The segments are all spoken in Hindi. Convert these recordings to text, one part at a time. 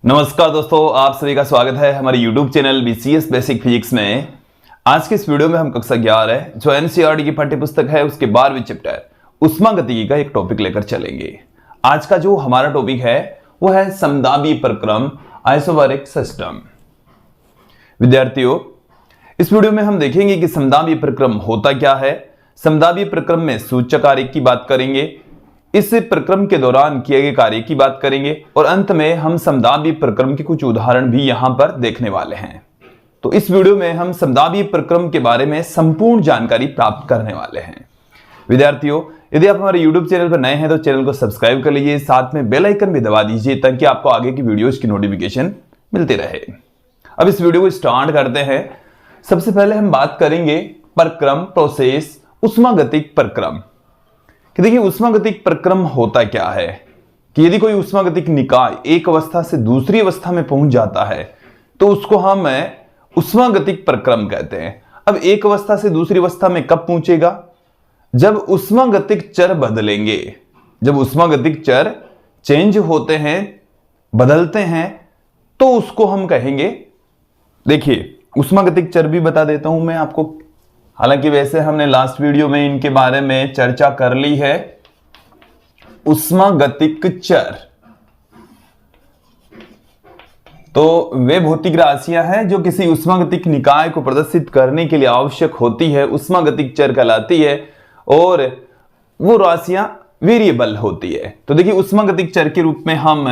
नमस्कार दोस्तों, आप सभी का स्वागत है हमारे YouTube channel BCS basic physics में। आज के इस वीडियो में हम कक्षा 11 जो NCERT की पाठ्य पुस्तक है उसके 12वें चैप्टर उष्मागतिकी का एक टॉपिक लेकर चलेंगे। आज का जो हमारा टॉपिक है वो है समदाबी प्रक्रम, आइसोबारिक सिस्टम। विद्यार्थियों, इस वीडियो में हम देखेंगे कि समदाबी प्रक्रम होता क्या है, समदाबी प्रक्रम में सूचक आरेख की बात करेंगे, इस प्रक्रम के दौरान किए गए कार्य की बात करेंगे और अंत में हम समदाबी प्रक्रम के कुछ उदाहरण भी यहां पर देखने वाले हैं। तो इस वीडियो में हम समदाबी प्रक्रम के बारे में संपूर्ण जानकारी प्राप्त करने वाले हैं। विद्यार्थियों, यदि आप हमारे YouTube चैनल पर नए हैं तो चैनल को सब्सक्राइब कर लीजिए, साथ में बेल आइकन भी दबा दीजिए ताकि आपको आगे की वीडियोज की नोटिफिकेशन मिलती रहे। अब इस वीडियो को स्टार्ट करते हैं। सबसे पहले हम बात करेंगे प्रक्रम, प्रोसेस, उष्मागतिक प्रक्रम। कि देखिए उष्मागतिक प्रक्रम होता क्या है कि यदि कोई उष्मागतिक निकाय एक अवस्था से दूसरी अवस्था में पहुंच जाता है तो उसको हम उष्मागतिक प्रक्रम कहते हैं। अब एक अवस्था से दूसरी अवस्था में कब पहुंचेगा? जब उष्मागतिक चर बदलेंगे, जब उष्मागतिक चर चेंज होते हैं, बदलते हैं, तो उसको हम कहेंगे। देखिए उष्मागतिक चर भी बता देता हूं मैं आपको, हालांकि वैसे हमने लास्ट वीडियो में इनके बारे में चर्चा कर ली है। उष्मागतिक चर तो वे भौतिक राशियां हैं जो किसी उष्मागतिक निकाय को प्रदर्शित करने के लिए आवश्यक होती है, उष्मागतिक चर कहलाती है, और वो राशियां वेरिएबल होती है। तो देखिए उष्मागतिक चर के रूप में हम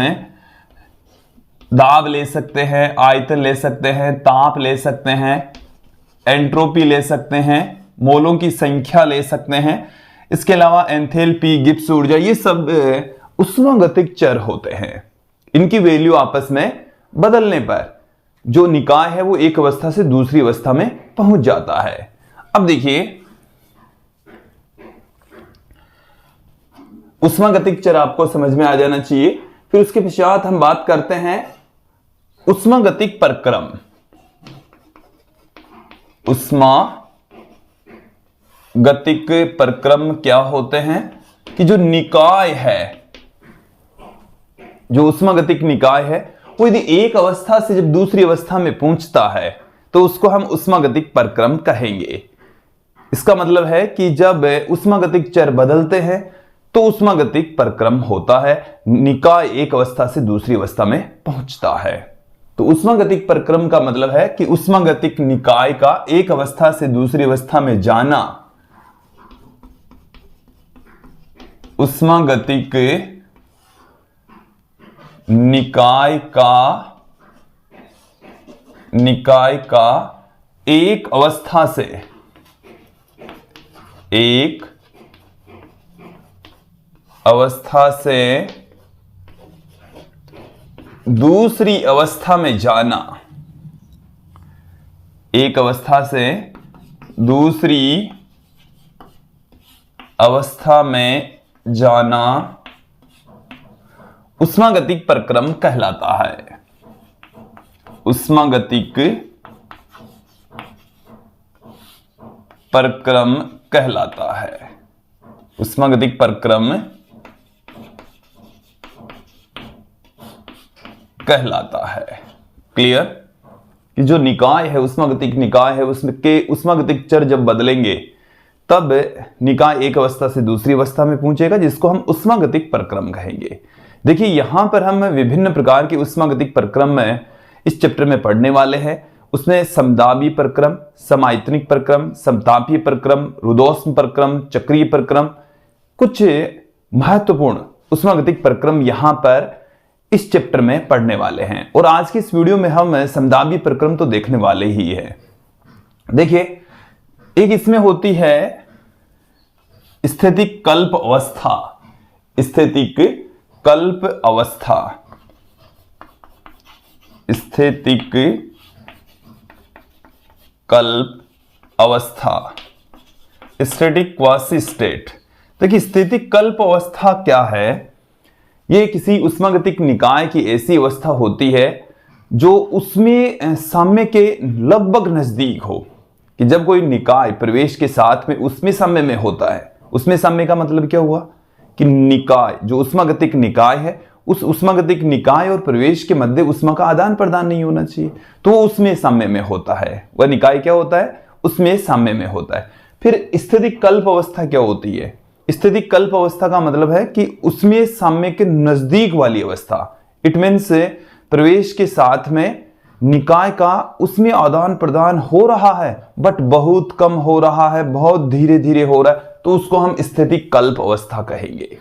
दाब ले सकते हैं, आयतन ले सकते हैं, ताप ले सकते हैं, एंट्रोपी ले सकते हैं, मोलों की संख्या ले सकते हैं, इसके अलावा एंथैल्पी, गिब्स ऊर्जा, ये सब उष्मागतिक चर होते हैं। इनकी वैल्यू आपस में बदलने पर जो निकाय है वो एक अवस्था से दूसरी अवस्था में पहुंच जाता है। अब देखिए उष्मागतिक चर आपको समझ में आ जाना चाहिए। फिर उसके पश्चात हम बात करते हैं उष्मागतिक प्रक्रम। उष्मागतिक प्रक्रम क्या होते हैं कि जो निकाय है, जो उष्मागतिक निकाय है वो यदि एक अवस्था से जब दूसरी अवस्था में पहुंचता है तो उसको हम उष्मागतिक प्रक्रम कहेंगे। इसका मतलब है कि जब उष्मागतिक चर बदलते हैं तो उष्मागतिक प्रक्रम होता है, निकाय एक अवस्था से दूसरी अवस्था में पहुंचता है। तो उष्मागतिक प्रक्रम का मतलब है कि उष्मागतिक निकाय का एक अवस्था से दूसरी अवस्था में जाना, उष्मागतिक निकाय का एक अवस्था से दूसरी अवस्था में जाना, एक अवस्था से दूसरी अवस्था में जाना उष्मागतिक प्रक्रम कहलाता है। उष्मागतिक प्रक्रम कहलाता है। उष्मागतिक प्रक्रम कहलाता है। क्लियर? कि जो निकाय है, उष्मागतिक निकाय है, उसमें के उष्मागतिक चर जब बदलेंगे तब निकाय एक अवस्था से दूसरी अवस्था में पहुंचेगा, जिसको हम उष्मागतिक प्रक्रम कहेंगे। देखिए यहां पर हम विभिन्न प्रकार के उष्मागतिक प्रक्रम में इस चैप्टर में पढ़ने वाले हैं। उसमें समदाबी प्रक्रम, समायतनिक प्रक्रम, समतापीय प्रक्रम, रुद्धोष्म प्रक्रम, चक्रीय प्रक्रम, कुछ महत्वपूर्ण उष्मागतिक प्रक्रम यहां पर इस चैप्टर में पढ़ने वाले हैं। और आज की इस वीडियो में हम समदाबी प्रक्रम तो देखने वाले ही है। देखिए एक इसमें होती है स्थितिक कल्प अवस्था, स्थितिक कल्प अवस्था, स्थितिक कल्प अवस्था, स्टैटिक क्वासी स्टेट। देखिए स्थितिक कल्प अवस्था क्या है? ये किसी उष्मागतिक निकाय की ऐसी अवस्था होती है जो उसमें साम्य के लगभग नजदीक हो, कि जब कोई निकाय प्रवेश के साथ में उसमें साम्य में होता है। उसमें साम्य का मतलब क्या हुआ कि निकाय, जो उष्मागतिक निकाय है उस उष्मागतिक निकाय और प्रवेश के मध्य ऊष्मा का आदान प्रदान नहीं होना चाहिए, तो वो उसमें साम्य में होता है। वह निकाय क्या होता है? उसमें साम्य में होता है। फिर स्थितिक कल्प अवस्था क्या होती है? स्थितिक कल्प अवस्था का मतलब है कि उसमें साम्य के नजदीक वाली अवस्था। इट मीन्स प्रवेश के साथ में निकाय का उसमें आदान प्रदान हो रहा है बट बहुत कम हो रहा है, बहुत धीरे धीरे हो रहा है, तो उसको हम स्थितिक कल्प अवस्था कहेंगे।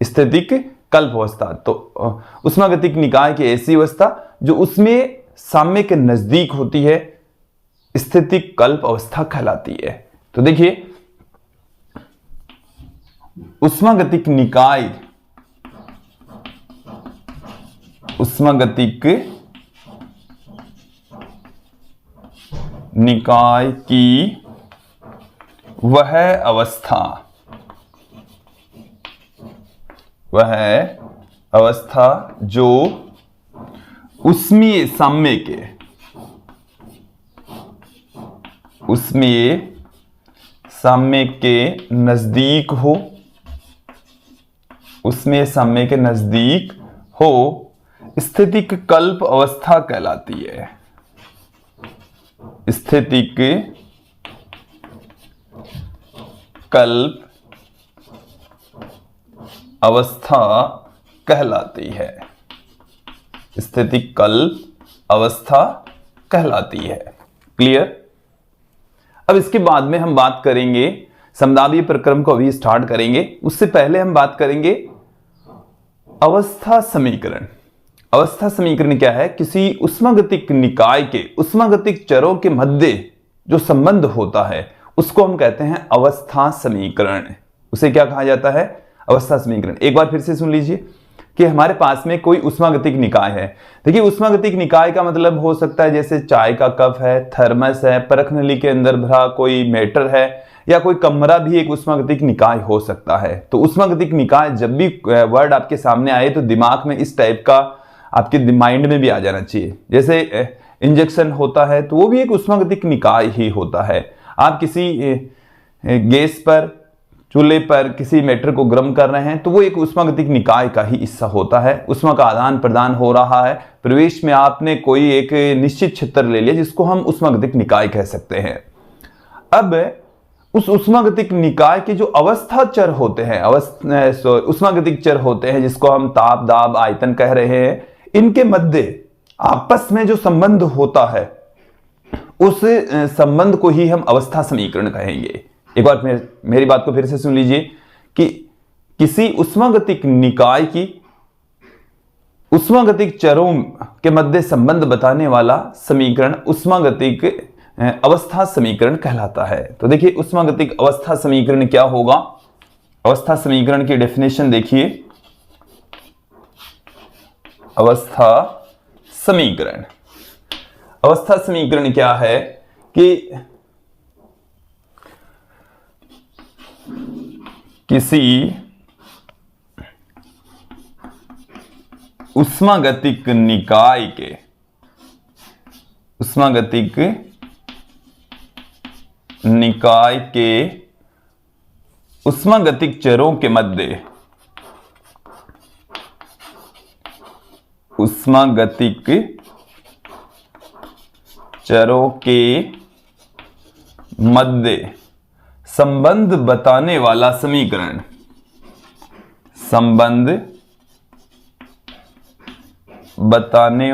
स्थितिक कल्प अवस्था तो उष्मागतिक निकाय की ऐसी अवस्था जो उसमें साम्य के नजदीक होती है, स्थितिक कल्प अवस्था कहलाती है। तो देखिए, उष्मागतिक निकाय, उष्मागतिक निकाय की वह अवस्था जो उष्मीय साम्य के नजदीक हो, उसमें साम्य के नजदीक हो, स्थितिक कल्प अवस्था कहलाती है। स्थितिक कल्प अवस्था कहलाती है। स्थितिक कल्प अवस्था कहलाती है। क्लियर? अब इसके बाद में हम बात करेंगे, समदाबीय प्रक्रम को अभी स्टार्ट करेंगे, उससे पहले हम बात करेंगे अवस्था समीकरण। अवस्था समीकरण क्या है? किसी उष्मागतिक निकाय के उष्मागतिक चरों के मध्य जो संबंध होता है उसको हम कहते हैं अवस्था समीकरण। उसे क्या कहा जाता है? अवस्था समीकरण। एक बार फिर से सुन लीजिए कि हमारे पास में कोई उष्मागतिक निकाय है। देखिए, उष्मागतिक निकाय का मतलब हो सकता है जैसे चाय का कप है, थर्मस है, परख नली के अंदर भरा कोई मेटर है, या कोई कमरा भी एक उष्मागतिक निकाय हो सकता है। तो उष्मागतिक निकाय जब भी वर्ड आपके सामने आए तो दिमाग में इस टाइप का आपके माइंड में भी आ जाना चाहिए। जैसे इंजेक्शन होता है तो वो भी एक उष्मागतिक निकाय ही होता है। आप किसी गैस पर, चूल्हे पर किसी मैटर को गर्म कर रहे हैं तो वो एक उष्मागतिक निकाय का ही हिस्सा होता है। उष्मा का आदान प्रदान हो रहा है। प्रवेश में आपने कोई एक निश्चित क्षेत्र ले लिया जिसको हम उष्मागतिक निकाय कह सकते हैं। अब उस उष्मागतिक निकाय के जो अवस्था चर होते हैं, उष्मागतिक चर होते हैं जिसको हम ताप, दाब, आयतन कह रहे हैं, इनके मध्य आपस में जो संबंध होता है उस संबंध को ही हम अवस्था समीकरण कहेंगे। एक बार मेरी बात को फिर से सुन लीजिए कि किसी उष्मागतिक निकाय की उष्मागतिक चरों के मध्य संबंध बताने वाला समीकरण उष्मागतिक अवस्था समीकरण कहलाता है। तो देखिए, उष्मागतिक अवस्था समीकरण क्या होगा? अवस्था समीकरण की डेफिनेशन देखिए। अवस्था समीकरण, अवस्था समीकरण क्या है कि किसी उष्मागतिक निकाय के उष्मागतिक निकाय के उष्मागतिक चरों के मध्य उष्मागतिक चरों के मध्य संबंध बताने वाला समीकरण, संबंध बताने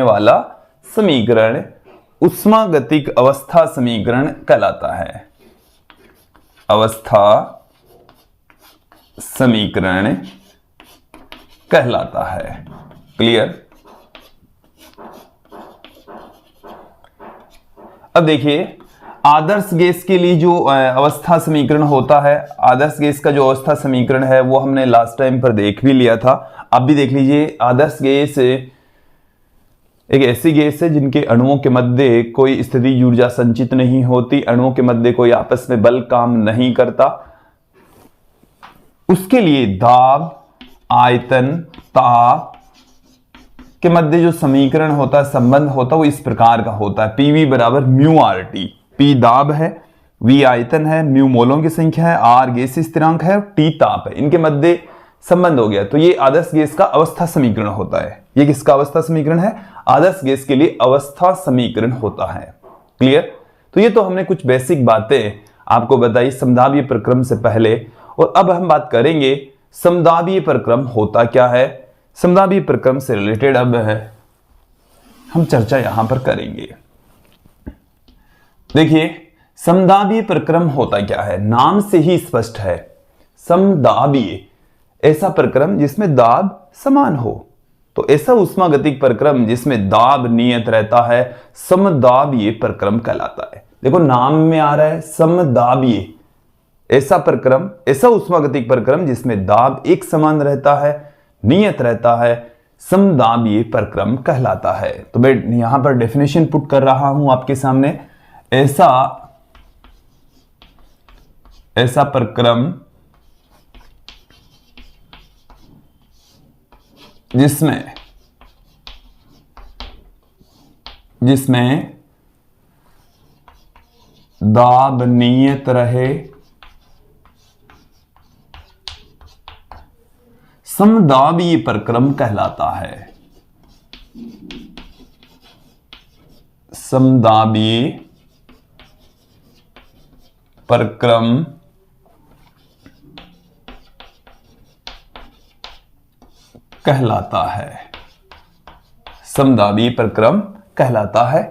वाला समीकरण उष्मागतिक अवस्था समीकरण कहलाता है। अवस्था समीकरण कहलाता है। क्लियर? अब देखिए, आदर्श गैस के लिए जो अवस्था समीकरण होता है, आदर्श गैस का जो अवस्था समीकरण है वो हमने लास्ट टाइम पर देख भी लिया था। अब भी देख लीजिए। आदर्श गैस एक ऐसी गैस है जिनके अणुओं के मध्य कोई स्थितिज ऊर्जा संचित नहीं होती, अणुओं के मध्य कोई आपस में बल काम नहीं करता। उसके लिए दाब, आयतन, ताप के मध्य जो समीकरण होता है, संबंध होता है, वो इस प्रकार का होता है। पीवी बराबर म्यू आर टी। पी दाब है, V आयतन है, म्यू मोलों की संख्या है, R गैसीय स्थिरांक है, T ताप है, इनके मध्य संबंध हो गया। तो ये आदर्श गैस का अवस्था समीकरण होता है। ये किसका अवस्था समीकरण है? आदर्श गैस के लिए अवस्था समीकरण होता है। क्लियर? तो ये तो हमने कुछ बेसिक बातें आपको बताई समदाबीय प्रक्रम से पहले, और अब हम बात करेंगे समदाबीय प्रक्रम होता क्या है। समदाबीय प्रक्रम से रिलेटेड अब हम चर्चा यहां पर करेंगे। देखिए, समदाबीय प्रक्रम होता क्या है, नाम से ही स्पष्ट है। समदाबीय, ऐसा प्रक्रम जिसमें दाब समान हो। तो ऐसा उष्मागतिक प्रक्रम जिसमें दाब नियत रहता है समदाबीय प्रक्रम कहलाता है। देखो नाम में आ रहा है समदाबीय, ऐसा प्रक्रम, ऐसा उष्मागतिक प्रक्रम जिसमें दाब एक समान रहता है, नियत रहता है, समदाबीय प्रक्रम कहलाता है। तो मैं यहां पर डेफिनेशन पुट कर रहा हूं आपके सामने। ऐसा प्रक्रम जिसमें दाब नियत रहे, समदाबीय प्रक्रम कहलाता है। समदाबीय प्रक्रम कहलाता है। समदाबीय प्रक्रम कहलाता है।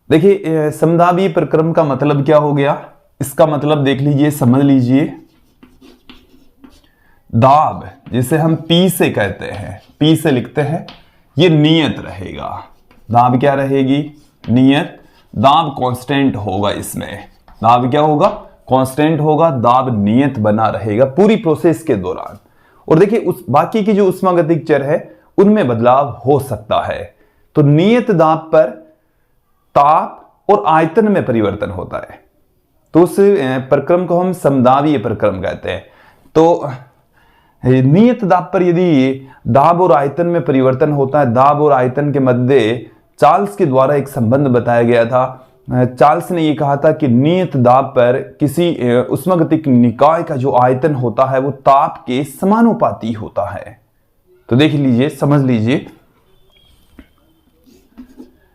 देखिए, समदाबीय प्रक्रम का मतलब क्या हो गया, इसका मतलब देख लीजिए, समझ लीजिए। दाब जिसे हम P से कहते हैं, P से लिखते हैं, ये नियत रहेगा। दाब क्या रहेगी? नियत। दाब कांस्टेंट होगा, इसमें दाब क्या होगा? कांस्टेंट होगा। दाब नियत बना रहेगा पूरी प्रोसेस के दौरान। और देखिए, उस बाकी की जो उष्मागतिक चर है उनमें बदलाव हो सकता है। तो नियत दाब पर ताप और आयतन में परिवर्तन होता है, तो उस प्रक्रम को हम समदाबीय प्रक्रम कहते हैं। तो नियत दाब पर यदि दाब और आयतन में परिवर्तन होता है, दाब और आयतन के मध्य चार्ल्स के द्वारा एक संबंध बताया गया था। चार्ल्स ने यह कहा था कि नियत दाब पर किसी उष्मागतिक निकाय का जो आयतन होता है वो ताप के समानुपाती होता है। तो देख लीजिए, समझ लीजिए,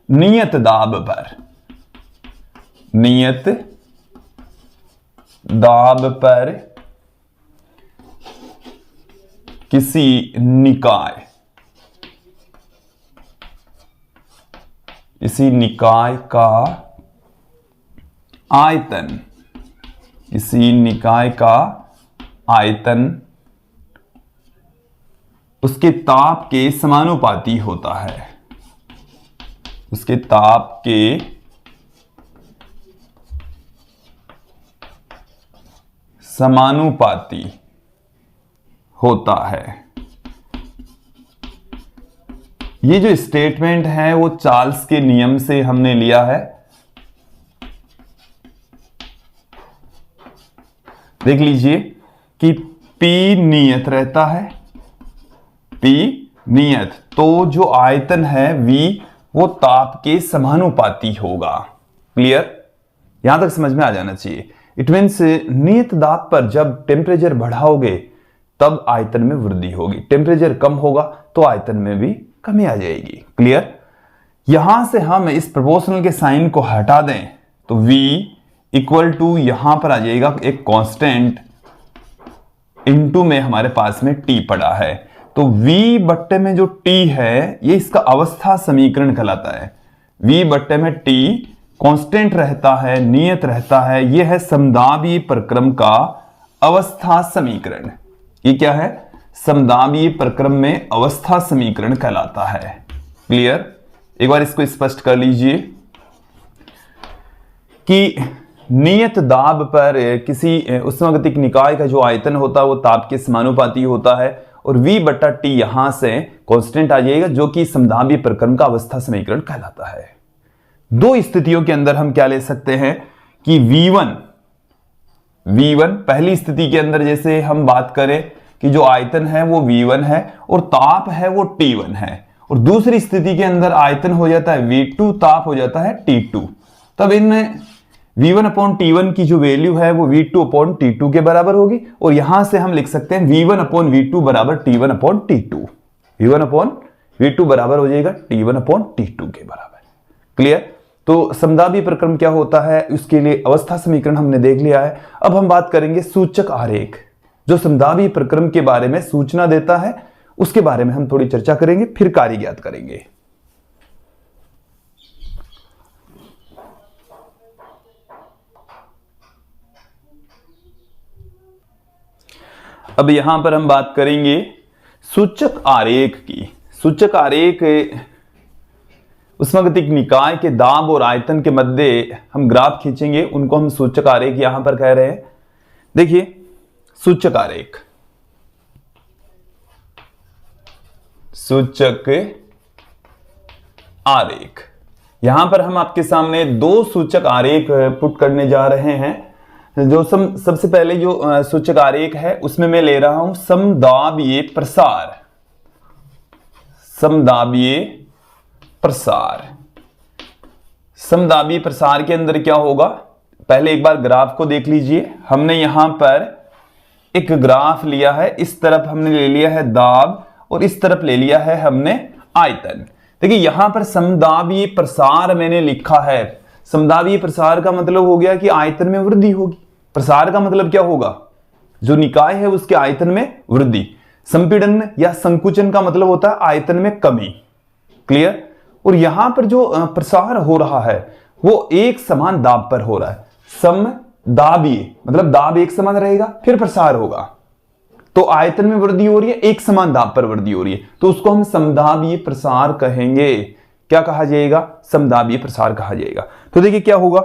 नियत दाब पर किसी निकाय का आयतन उसके ताप के समानुपाती होता है। उसके ताप के समानुपाती होता है। ये जो स्टेटमेंट है वो चार्ल्स के नियम से हमने लिया है। देख लीजिए कि P नियत रहता है, P नियत, तो जो आयतन है V वो ताप के समानुपाती होगा। क्लियर? यहां तक समझ में आ जाना चाहिए। इट मीन्स नियत दाब पर जब टेम्परेचर बढ़ाओगे तब आयतन में वृद्धि होगी, टेम्परेचर कम होगा तो आयतन में भी कमी आ जाएगी। क्लियर? यहां से हम इस प्रोपोर्शनल के साइन को हटा दें तो V इक्वल टू यहां पर आ जाएगा एक कांस्टेंट इनटू में हमारे पास में T पड़ा है। तो V बट्टे में जो T है ये इसका अवस्था समीकरण कहलाता है। V बट्टे में T कांस्टेंट रहता है, नियत रहता है। यह है समदाबीय प्रक्रम का अवस्था समीकरण। ये क्या है? समदाबीय प्रक्रम में अवस्था समीकरण कहलाता है। क्लियर? एक बार इसको स्पष्ट कर लीजिए कि नियत दाब पर किसी उष्मागतिक निकाय का जो आयतन होता है वो ताप के समानुपाती होता है, और V बट्टा T यहां से कांस्टेंट आ जाएगा जो कि समदाबीय प्रक्रम का अवस्था समीकरण कहलाता है। दो स्थितियों के अंदर हम क्या ले सकते हैं कि V1 पहली स्थिति के अंदर जैसे हम बात करें कि जो आयतन है वो V1 है और ताप है वो T1 है, और दूसरी स्थिति के अंदर आयतन हो जाता है V2, ताप हो जाता है T2। तब इनमें V1 अपॉन T1 की जो वैल्यू है वो V2 अपॉन T2 के बराबर होगी, और यहां से हम लिख सकते हैं V1 अपॉन V2 बराबर T1 upon T2। V1 upon V2 बराबर हो जाएगा T1 अपॉन T2 के बराबर। क्लियर? तो समदाबी प्रक्रम क्या होता है, उसके लिए अवस्था समीकरण हमने देख लिया है। अब हम बात करेंगे सूचक आरेख, जो समदाबी प्रक्रम के बारे में सूचना देता है, उसके बारे में हम थोड़ी चर्चा करेंगे, फिर कार्य ज्ञात करेंगे। अब यहां पर हम बात करेंगे सूचक आरेख की। सूचक आरेख उष्मागतिक निकाय के दाब और आयतन के मध्य हम ग्राफ खींचेंगे, उनको हम सूचक आरेख यहां पर कह रहे हैं। देखिए सूचक आरेख, सूचक आरेख, यहां पर हम आपके सामने दो सूचक आरेख पुट करने जा रहे हैं। जो सबसे पहले जो सूचक आरेख है उसमें मैं ले रहा हूं समदाबीय प्रसार। समदाबीय प्रसार, समदाबीय प्रसार के अंदर क्या होगा, पहले एक बार ग्राफ को देख लीजिए। हमने यहां पर एक ग्राफ लिया है, इस तरफ हमने ले लिया है दाब और इस तरफ ले लिया है हमने आयतन। देखिए यहां पर समदाबीय प्रसार मैंने लिखा है। समदाबीय प्रसार का मतलब हो गया कि आयतन में वृद्धि होगी। प्रसार का मतलब क्या होगा, जो निकाय है उसके आयतन में वृद्धि। संपीड़न या संकुचन का मतलब होता है आयतन में कमी। क्लियर? और यहां पर जो प्रसार हो रहा है वो एक समान दाब पर हो रहा है। समदाबीय मतलब दाब एक समान रहेगा, फिर प्रसार होगा, तो आयतन में वृद्धि हो रही है, एक समान दाब पर वृद्धि हो रही है, तो उसको हम समदाबीय प्रसार कहेंगे। क्या कहा जाएगा? समदाबीय प्रसार कहा जाएगा। तो देखिए क्या होगा,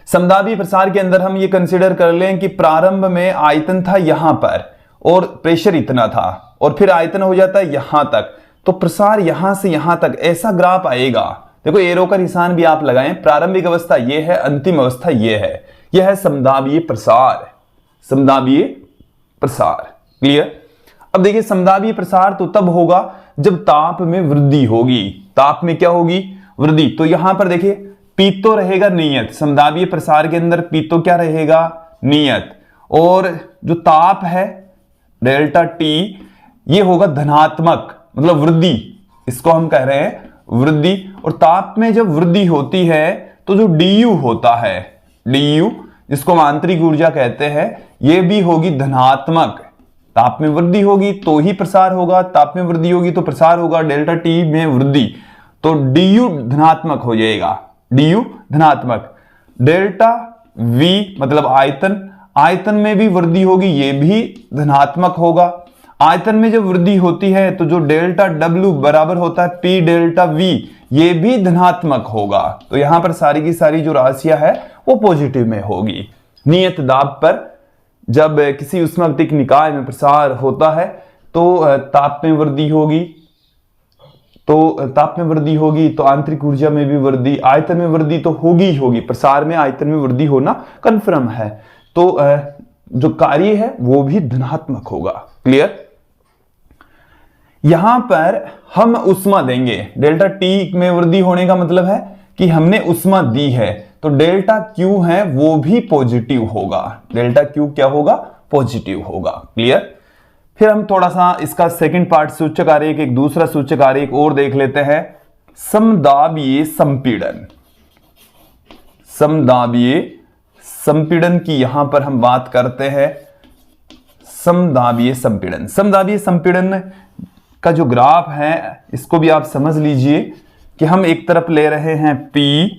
समदाबीय प्रसार के अंदर हम ये कंसीडर कर लें कि प्रारंभ में आयतन था यहां पर और प्रेशर इतना था, और फिर आयतन हो जाता है यहां तक, तो प्रसार यहां से यहां तक ऐसा ग्राफ आएगा। देखो एरो का निशान भी आप लगाएं, प्रारंभिक अवस्था यह है, अंतिम अवस्था यह है, यह है समदाबीय प्रसार। समदाबीय प्रसार। क्लियर? अब देखिए समदाबीय प्रसार तो तब होगा जब ताप में वृद्धि होगी। ताप में क्या होगी? वृद्धि। तो यहां पर देखिए पी तो रहेगा नियत, समदाबीय प्रसार के अंदर पी तो क्या रहेगा? नियत। और जो ताप है डेल्टा टी ये होगा धनात्मक, मतलब वृद्धि, इसको हम कह रहे हैं वृद्धि। और ताप में जब वृद्धि होती है तो जो डी होता है, डी जिसको हम आंतरिक ऊर्जा कहते हैं, यह भी होगी धनात्मक। ताप में वृद्धि होगी तो ही प्रसार होगा, ताप में वृद्धि होगी तो प्रसार होगा। डेल्टा टी में वृद्धि तो डी धनात्मक हो जाएगा, डी धनात्मक। डेल्टा वी मतलब आयतन, आयतन में भी वृद्धि होगी, यह भी धनात्मक होगा। आयतन में जब वृद्धि होती है तो जो डेल्टा डब्ल्यू बराबर होता है पी डेल्टा वी, ये भी धनात्मक होगा। तो यहां पर सारी की सारी जो राशियां है वो पॉजिटिव में होगी। नियत दाब पर जब किसी उष्मागतिक निकाय में प्रसार होता है तो ताप में वृद्धि होगी, तो ताप में वृद्धि होगी तो आंतरिक ऊर्जा में भी वृद्धि, आयतन में वृद्धि तो होगी ही होगी। प्रसार में आयतन में वृद्धि होना कन्फर्म है, तो जो कार्य है वो भी धनात्मक होगा। क्लियर? यहां पर हम उष्मा देंगे, डेल्टा टी में वृद्धि होने का मतलब है कि हमने उष्मा दी है, तो डेल्टा क्यू है वो भी पॉजिटिव होगा। डेल्टा क्यू क्या होगा? पॉजिटिव होगा। क्लियर? फिर हम थोड़ा सा इसका सेकंड पार्ट सूचक आरेख, एक दूसरा सूचक आरेख और देख लेते हैं, समदाबीय संपीड़न। समदाबीय संपीड़न की यहां पर हम बात करते हैं। समदाबीय संपीड़न, समदाबीय संपीड़न का जो ग्राफ है इसको भी आप समझ लीजिए कि हम एक तरफ ले रहे हैं P,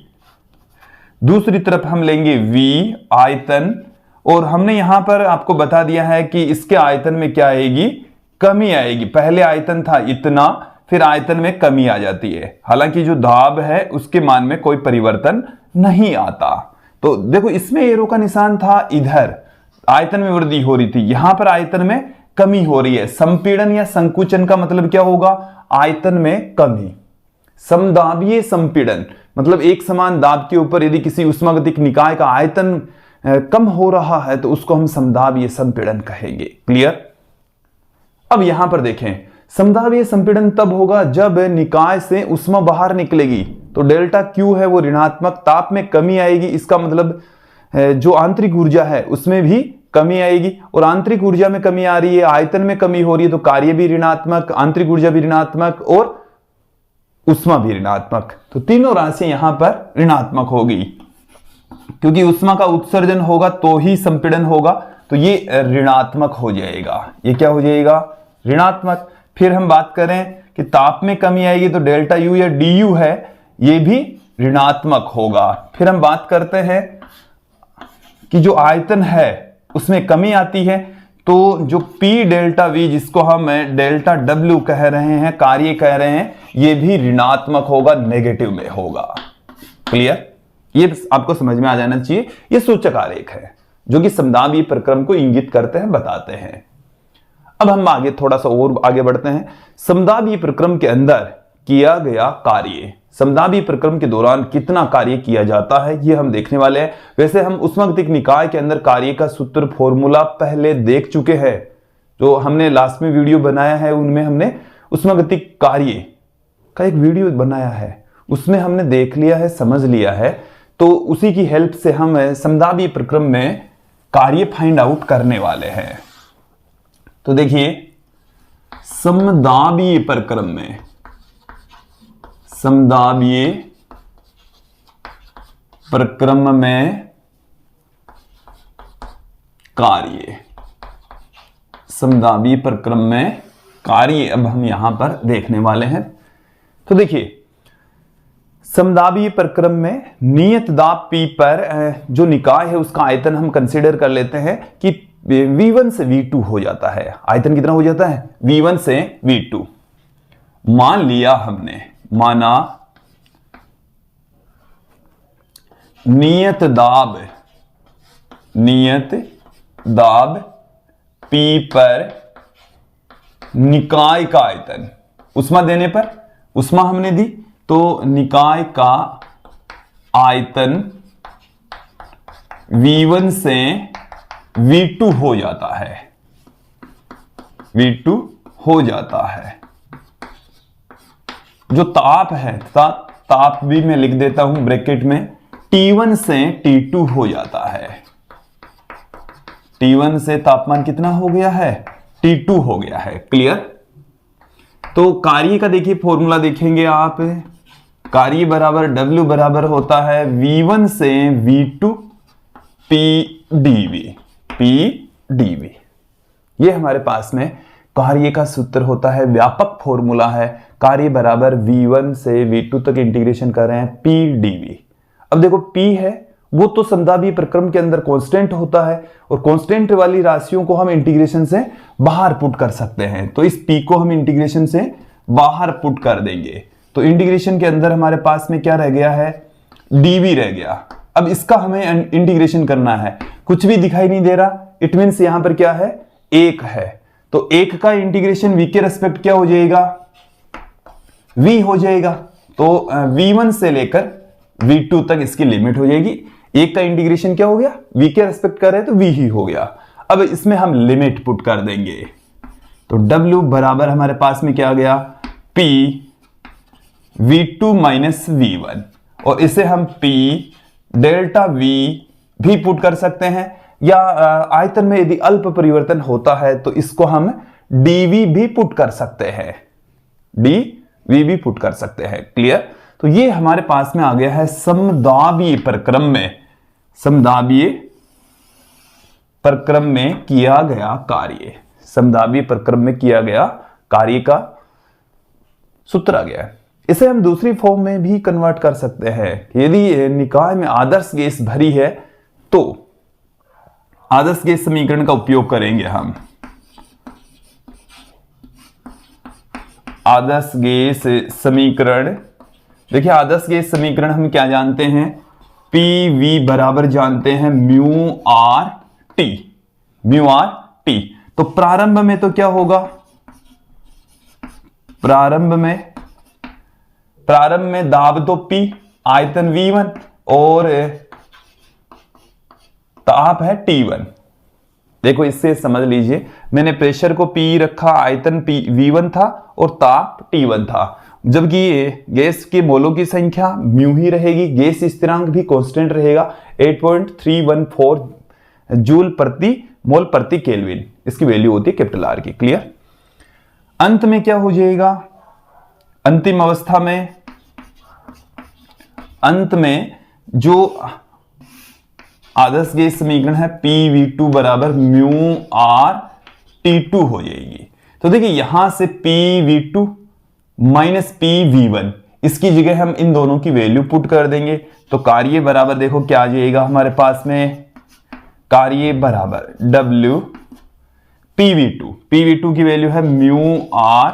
दूसरी तरफ हम लेंगे V आयतन, और हमने यहां पर आपको बता दिया है कि इसके आयतन में क्या आएगी? कमी आएगी। पहले आयतन था इतना, फिर आयतन में कमी आ जाती है, हालांकि जो दाब है उसके मान में कोई परिवर्तन नहीं आता। तो देखो इसमें एरो का निशान था, इधर आयतन में वृद्धि हो रही थी, यहां पर आयतन में कमी हो रही है। संपीड़न या संकुचन का मतलब क्या होगा? आयतन में कमी। समदाबीय संपीड़न मतलब एक समान दाब के ऊपर यदि किसी उष्मागतिक निकाय का आयतन कम हो रहा है तो उसको हम समदाबीय संपीड़न कहेंगे। क्लियर? अब यहां पर देखें, समदाबीय संपीड़न तब होगा जब निकाय से उष्मा बाहर निकलेगी, तो डेल्टा क्यू है वो ऋणात्मक, ताप में कमी आएगी, इसका मतलब जो आंतरिक ऊर्जा है उसमें भी कमी आएगी, और आंतरिक ऊर्जा में कमी आ रही है, आयतन में कमी हो रही है, तो कार्य भी ऋणात्मक, आंतरिक ऊर्जा भी ऋणात्मक और उष्मा भी ऋणात्मक। तो तीनों राशियां यहां पर ऋणात्मक होगी, क्योंकि उष्मा का उत्सर्जन होगा तो ही संपीड़न होगा, तो ये ऋणात्मक हो जाएगा। ये क्या हो जाएगा? ऋणात्मक। फिर हम बात करें कि ताप में कमी आएगी तो डेल्टा यू या डी यू है, ये भी ऋणात्मक होगा। फिर हम बात करते हैं कि जो आयतन है उसमें कमी आती है, तो जो P डेल्टा V जिसको हम डेल्टा W कह रहे हैं, कार्य कह रहे हैं, ये भी ऋणात्मक होगा, नेगेटिव में होगा। क्लियर? ये आपको समझ में आ जाना चाहिए। ये सूचक आरेख है जो कि समदाबीय प्रक्रम को इंगित करते हैं, बताते हैं। अब हम आगे थोड़ा सा और आगे बढ़ते हैं। समदाबीय प्रक्रम के अंदर किया गया कार्य, समदाबीय प्रक्रम के दौरान कितना कार्य किया जाता है, ये हम देखने वाले हैं। वैसे हम उष्मागतिक निकाय के अंदर कार्य का सूत्र फॉर्मूला पहले देख चुके हैं, जो हमने लास्ट में वीडियो बनाया है उनमें हमने उष्मागतिक कार्य का एक वीडियो बनाया है, उसमें हमने देख लिया है, समझ लिया है। तो उसी की हेल्प से हम समदाबीय प्रक्रम में कार्य फाइंड आउट करने वाले हैं। तो देखिए, समदाबीय प्रक्रम में, समदाबीय प्रक्रम में कार्य, समदाबीय प्रक्रम में कार्य अब हम यहां पर देखने वाले हैं। तो देखिए, समदाबीय प्रक्रम में नियत दाब P पर जो निकाय है उसका आयतन हम कंसीडर कर लेते हैं कि V1 से V2 हो जाता है। आयतन कितना हो जाता है? V1 से V2। मान लिया हमने, माना नियत दाब P पर निकाय का आयतन, उष्मा देने पर उष्मा हमने दी, तो निकाय का आयतन V1 से V2 हो जाता है, V2 हो जाता है। जो ताप है, ताप भी मैं लिख देता हूं ब्रैकेट में, T1 से T2 हो जाता है। T1 से तापमान कितना हो गया है? T2 हो गया है। क्लियर? तो कार्य का देखिए फॉर्मूला देखेंगे आप, कार्य बराबर W बराबर होता है V1 से V2 P dV। ये हमारे पास में कार्य का सूत्र होता है, व्यापक फॉर्मूला है। कार्य बराबर V1 से V2 तक इंटीग्रेशन कर रहे हैं P dV। अब देखो P है वो तो समदाबीय प्रक्रम के अंदर कांस्टेंट होता है, और कांस्टेंट वाली राशियों को हम इंटीग्रेशन से बाहर पुट कर सकते हैं। तो इस P को हम इंटीग्रेशन से बाहर पुट कर देंगे, तो इंटीग्रेशन के अंदर हमारे पास में क्या रह गया है? dV रह गया। अब इसका हमें इंटीग्रेशन करना है, कुछ भी दिखाई नहीं दे रहा, इट मीन्स यहां पर क्या है? 1 है। तो 1 का इंटीग्रेशन V के रेस्पेक्ट क्या हो जाएगा? V हो जाएगा। तो V1 से लेकर V2 तक इसकी लिमिट हो जाएगी। 1 का इंटीग्रेशन क्या हो गया? V के रेस्पेक्ट कर रहे हैं तो V ही हो गया। अब इसमें हम लिमिट पुट कर देंगे, तो W बराबर हमारे पास में क्या आ गया? P V2 माइनस V1, और इसे हम P डेल्टा V भी पुट कर सकते हैं, या आयतन में यदि अल्प परिवर्तन होता है तो इसको हम dV भी पुट कर सकते हैं, dV भी पुट कर सकते हैं। क्लियर? तो ये हमारे पास में आ गया है समदाबीय प्रक्रम में, समदाबीय प्रक्रम में किया गया कार्य, समदाबीय प्रक्रम में किया गया कार्य का सूत्र आ गया है। इसे हम दूसरी फॉर्म में भी कन्वर्ट कर सकते हैं। यदि निकाय में आदर्श गैस भरी है तो आदर्श गैस समीकरण का उपयोग करेंगे हम। आदर्श गैस समीकरण, देखिए आदर्श गैस समीकरण हम क्या जानते हैं? PV बराबर जानते हैं म्यू आर टी। तो प्रारंभ में तो क्या होगा? प्रारंभ में दाब तो P, आयतन V1 और ताप है T1। देखो इससे समझ लीजिए, मैंने प्रेशर को P रखा, आयतन V1 था और ताप T1 था, जबकि गैस के मोलों की संख्या म्यू ही रहेगी, गैस स्थिरांक भी कांस्टेंट रहेगा 8.314 जूल प्रति मोल प्रति केल्विन, इसकी वैल्यू होती है कैपिटल आर की। क्लियर। अंत में क्या हो जाएगा, अंतिम अवस्था में, अंत में जो आदर्श गैस समीकरण है PV2 बराबर म्यू आर T2 हो जाएगी। तो देखिए यहां से PV2 माइनस PV1, इसकी जगह हम इन दोनों की वैल्यू पुट कर देंगे तो कार्य बराबर देखो क्या आ जाएगा हमारे पास में, कार्य बराबर W PV2, PV2 की वैल्यू है म्यू आर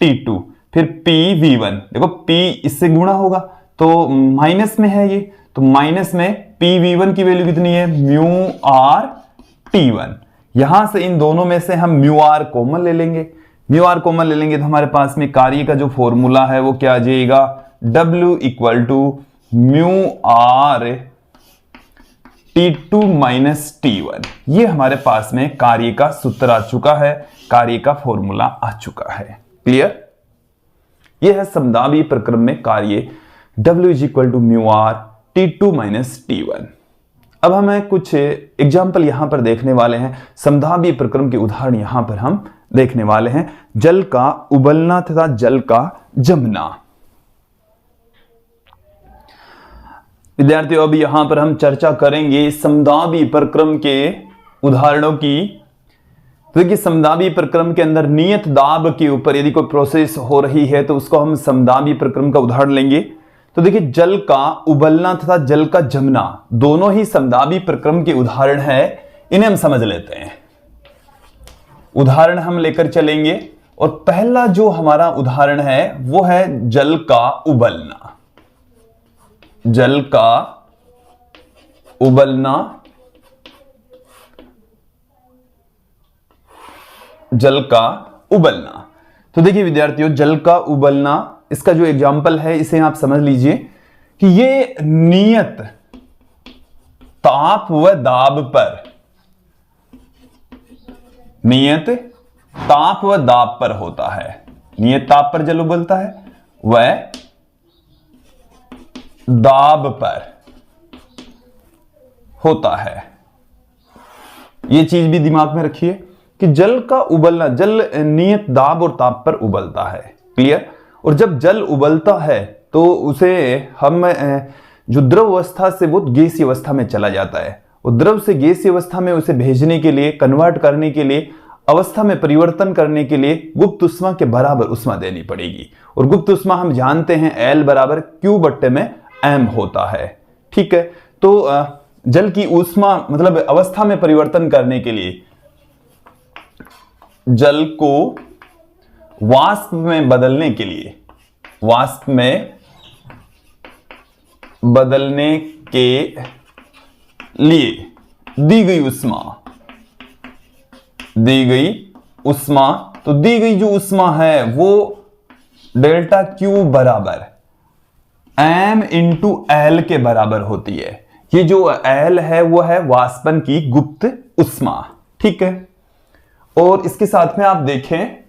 T2, फिर PV1 देखो P इससे गुणा होगा तो माइनस में है ये, तो माइनस में PV1 की वैल्यू कितनी है, म्यू आर T1। यहां से इन दोनों में से हम म्यू आर कॉमन ले लेंगे, म्यू आर कॉमन ले लेंगे तो हमारे पास में कार्य का जो फॉर्मूला है वो क्या आ जाएगा, W equal to mu R T2 minus T1। ये हमारे पास में कार्य का सूत्र आ चुका है, कार्य का फॉर्मूला आ चुका है। क्लियर। यह है समदाबी प्रक्रम में कार्य W is equal to mu R T2 minus T1। अब हमें कुछ एग्जाम्पल यहां पर देखने वाले हैं, समदाबी प्रक्रम के उदाहरण यहां पर हम देखने वाले हैं। जल का उबलना तथा जल का जमना। विद्यार्थियों अब यहां पर हम चर्चा करेंगे समदाबी प्रक्रम के उदाहरणों की। तो देखिए समदाबी प्रक्रम के अंदर नियत दाब के ऊपर यदि कोई प्रोसेस हो रही है तो उसको हम समदाबी प्रक्रम का उदाहरण लेंगे। तो देखिए जल का उबलना तथा जल का जमना दोनों ही समदाबी प्रक्रम के उदाहरण है, इन्हें हम समझ लेते हैं। उदाहरण हम लेकर चलेंगे और पहला जो हमारा उदाहरण है वो है जल का उबलना। जल का उबलना, जल का उबलना। तो देखिए विद्यार्थियों जल का उबलना, इसका जो एग्जाम्पल है इसे आप समझ लीजिए कि ये नियत ताप व दाब पर, नियत ताप व दाब पर होता है। नियत ताप पर जल उबलता है वह दाब पर होता है। यह चीज भी दिमाग में रखिए कि जल का उबलना, जल नियत दाब और ताप पर उबलता है। क्लियर। और जब जल उबलता है तो उसे हम जो द्रव अवस्था से वो गैसीय अवस्था में चला जाता है, और द्रव से गैसीय अवस्था में उसे भेजने के लिए, कन्वर्ट करने के लिए, अवस्था में परिवर्तन करने के लिए गुप्त उष्मा के बराबर उष्मा देनी पड़ेगी। और गुप्त उष्मा हम जानते हैं L बराबर Q बट्टे में M होता है। ठीक है। तो जल की उष्मा मतलब अवस्था में परिवर्तन करने के लिए जल को वाष्प में बदलने के लिए, वाष्प में बदलने के लिए दी गई उष्मा, दी गई उष्मा, तो दी गई जो उष्मा है वो डेल्टा Q बराबर M इंटू L के बराबर होती है। ये जो L है वो है वाष्पन की गुप्त उष्मा। ठीक है। और इसके साथ में आप देखें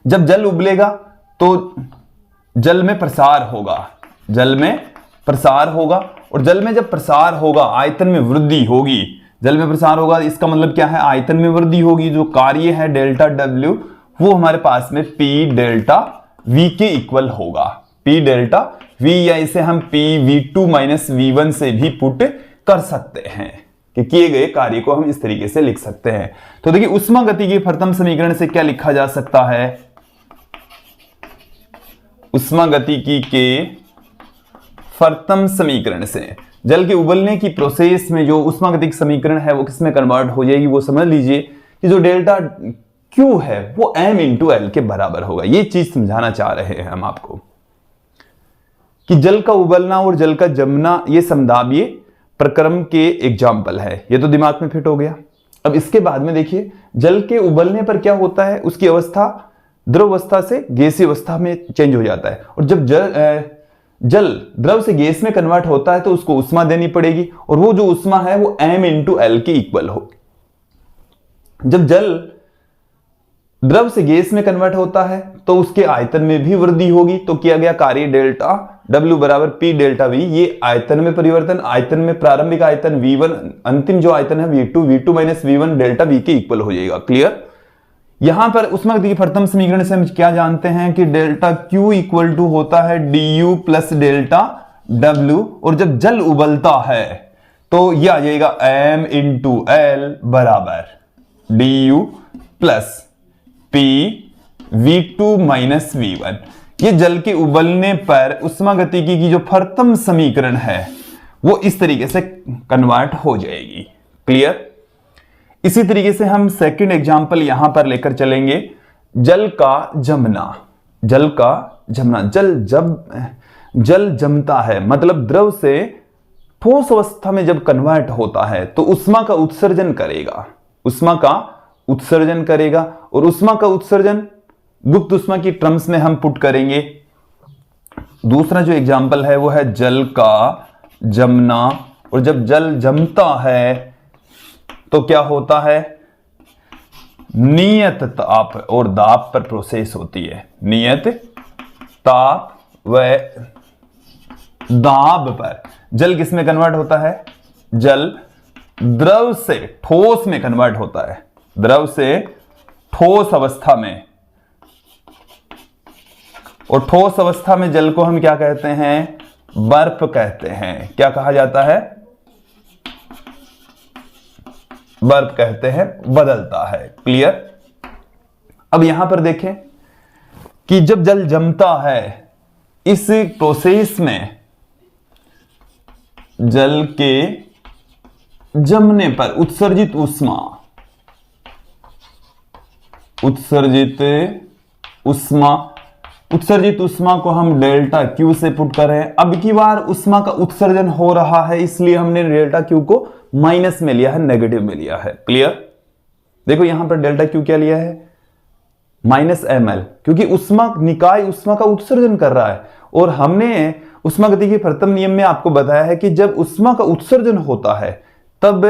जब जल उबलेगा तो जल में प्रसार होगा, जल में प्रसार होगा, और जल में जब प्रसार होगा आयतन में वृद्धि होगी। जल में प्रसार होगा इसका मतलब क्या है, आयतन में वृद्धि होगी। जो कार्य है डेल्टा W वो हमारे पास में P डेल्टा V के इक्वल होगा, P डेल्टा V, या इसे हम PV2 माइनस V1 से भी पुट कर सकते हैं कि किए गए कार्य को हम इस तरीके से लिख सकते हैं। तो देखिए उष्मा गति के प्रथम समीकरण से क्या लिखा जा सकता है, उष्मा गतिकी के प्रथम समीकरण से जल के उबलने की प्रोसेस में जो उष्मा गतिक समीकरण है वो किसमें कन्वर्ट हो जाएगी, वो समझ लीजिए कि जो डेल्टा Q है वो M इंटू L के बराबर होगा। ये चीज समझाना चाह रहे हैं हम आपको कि जल का उबलना और जल का जमना ये समदाबीय प्रक्रम के एग्जाम्पल है। ये तो दिमाग में फिट हो गया। अब इसके बाद में देखिए जल के उबलने पर क्या होता है, उसकी अवस्था द्रव अवस्था से गैसीय अवस्था में चेंज हो जाता है। और जब जल द्रव से गैस में कन्वर्ट होता है तो उसको उष्मा देनी पड़ेगी, और वो जो उष्मा है वो M इंटू L के इक्वल हो। जब जल द्रव से गैस में कन्वर्ट होता है तो उसके आयतन में भी वृद्धि होगी, तो किया गया कार्य डेल्टा W बराबर P डेल्टा V। ये आयतन में परिवर्तन, आयतन में प्रारंभिक आयतन V1, अंतिम जो आयतन है V2 minus V1 delta V के इक्वल हो जाएगा। क्लियर। यहां पर उष्मागतिकी प्रथम समीकरण से हम क्या जानते हैं कि डेल्टा Q इक्वल टू होता है du प्लस डेल्टा W, और जब जल उबलता है तो यह आ जाएगा m इंटू L बराबर du plus P V2 minus V1। ये जल के उबलने पर उष्मागतिकी की जो प्रथम समीकरण है वो इस तरीके से कन्वर्ट हो जाएगी। क्लियर। इसी तरीके से हम सेकंड एग्जांपल यहां पर लेकर चलेंगे। जल का जमना, जल का जमना, जल जमता है मतलब द्रव से ठोस अवस्था में जब कन्वर्ट होता है तो उष्मा का उत्सर्जन करेगा, उष्मा का उत्सर्जन करेगा, और उष्मा का उत्सर्जन गुप्त उष्मा की टर्म्स में हम पुट करेंगे। दूसरा जो एग्जांपल है वो है जल का जमना, और जब जल जमता है तो क्या होता है, नियत ताप और दाब पर प्रोसेस होती है, नियत ताप व दाब पर। जल किस में कन्वर्ट होता है, जल द्रव से ठोस में कन्वर्ट होता है, द्रव से ठोस अवस्था में, और ठोस अवस्था में जल को हम क्या कहते हैं, बर्फ कहते हैं। क्या कहा जाता है, बर्फ कहते हैं, बदलता है। क्लियर। अब यहां पर देखें कि जब जल जमता है, इस प्रोसेस में जल के जमने पर उत्सर्जित ऊष्मा, उत्सर्जित ऊष्मा को हम डेल्टा Q से पुट कर रहे हैं। अब की बार ऊष्मा का उत्सर्जन हो रहा है, इसलिए हमने डेल्टा Q को माइनस में लिया है, नेगेटिव में लिया है। क्लियर। देखो यहां पर डेल्टा Q क्या लिया है, माइनस ml, क्योंकि उष्मा निकाय उष्मा का उत्सर्जन कर रहा है। और हमने उष्मागतिकी के प्रथम नियम में आपको बताया है कि जब उष्मा का उत्सर्जन होता है तब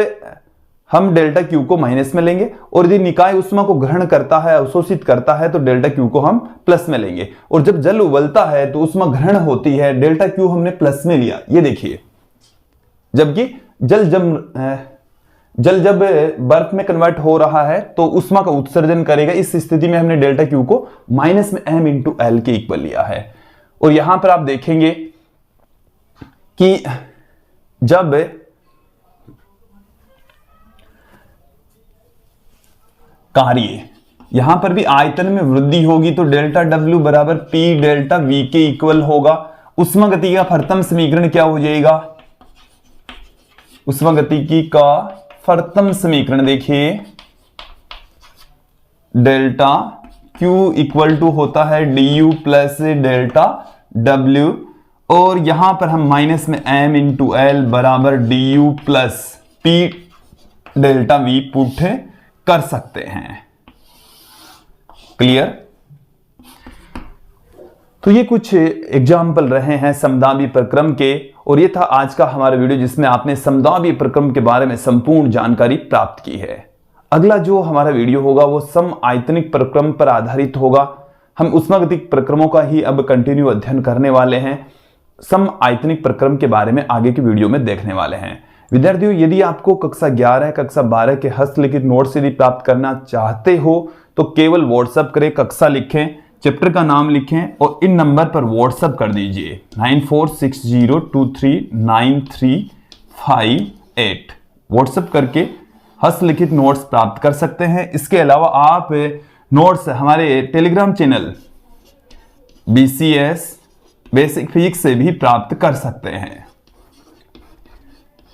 हम डेल्टा Q को माइनस में लेंगे, और यदि निकाय उष्मा को ग्रहण करता है, अवशोषित करता है, तो डेल्टा Q को हम प्लस में लेंगे। और जब जल उबलता है तो उष्मा ग्रहण होती है, डेल्टा Q हमने प्लस में लिया। ये देखिए, जबकि जल जब बर्फ में कन्वर्ट हो रहा है तो उष्मा का उत्सर्जन करेगा। इस स्थिति में हमने डेल्टा Q को माइनस में m इंटू एल के इक्वल लिया है। और यहां पर आप देखेंगे कि जब कार्य यहां पर भी आयतन में वृद्धि होगी तो डेल्टा W बराबर P डेल्टा V के इक्वल होगा। उष्मागतिकी का प्रथम समीकरण क्या हो जाएगा, उष्मागतिकी का प्रथम समीकरण देखिए, डेल्टा Q इक्वल टू होता है du प्लस डेल्टा W, और यहां पर हम माइनस में m इंटू एल बराबर du plus P delta V put कर सकते हैं। क्लियर। तो ये कुछ एग्जाम्पल रहे हैं समदाबी प्रक्रम के, और ये था आज का हमारा वीडियो जिसमें आपने समदाबी प्रक्रम के बारे में संपूर्ण जानकारी प्राप्त की है। अगला जो हमारा वीडियो होगा वो सम आयतनिक प्रक्रम पर आधारित होगा। हम उष्मागतिक प्रक्रमों का ही अब कंटिन्यू अध्ययन करने वाले हैं। सम आयतनिक प्रक्रम के बारे में आगे की वीडियो में देखने वाले हैं। विद्यार्थियों, यदि आपको कक्षा 11 कक्षा 12 के हस्तलिखित नोट्स यदि प्राप्त करना चाहते हो तो केवल व्हाट्सएप करें, कक्षा लिखें, चैप्टर का नाम लिखें और इन नंबर पर व्हाट्सएप कर दीजिए 9460239358। व्हाट्सएप करके हस्तलिखित नोट्स प्राप्त कर सकते हैं। इसके अलावा आप नोट्स हमारे Telegram channel BCS basic physics से भी प्राप्त कर सकते हैं।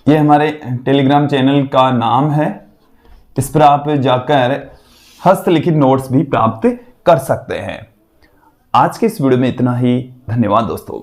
ये हमारे टेलीग्राम चैनल का नाम है, इस पर आप जाकर हस्तलिखित नोट्स भी प्राप्त कर सकते हैं। आज के इस वीडियो में इतना ही। धन्यवाद दोस्तों।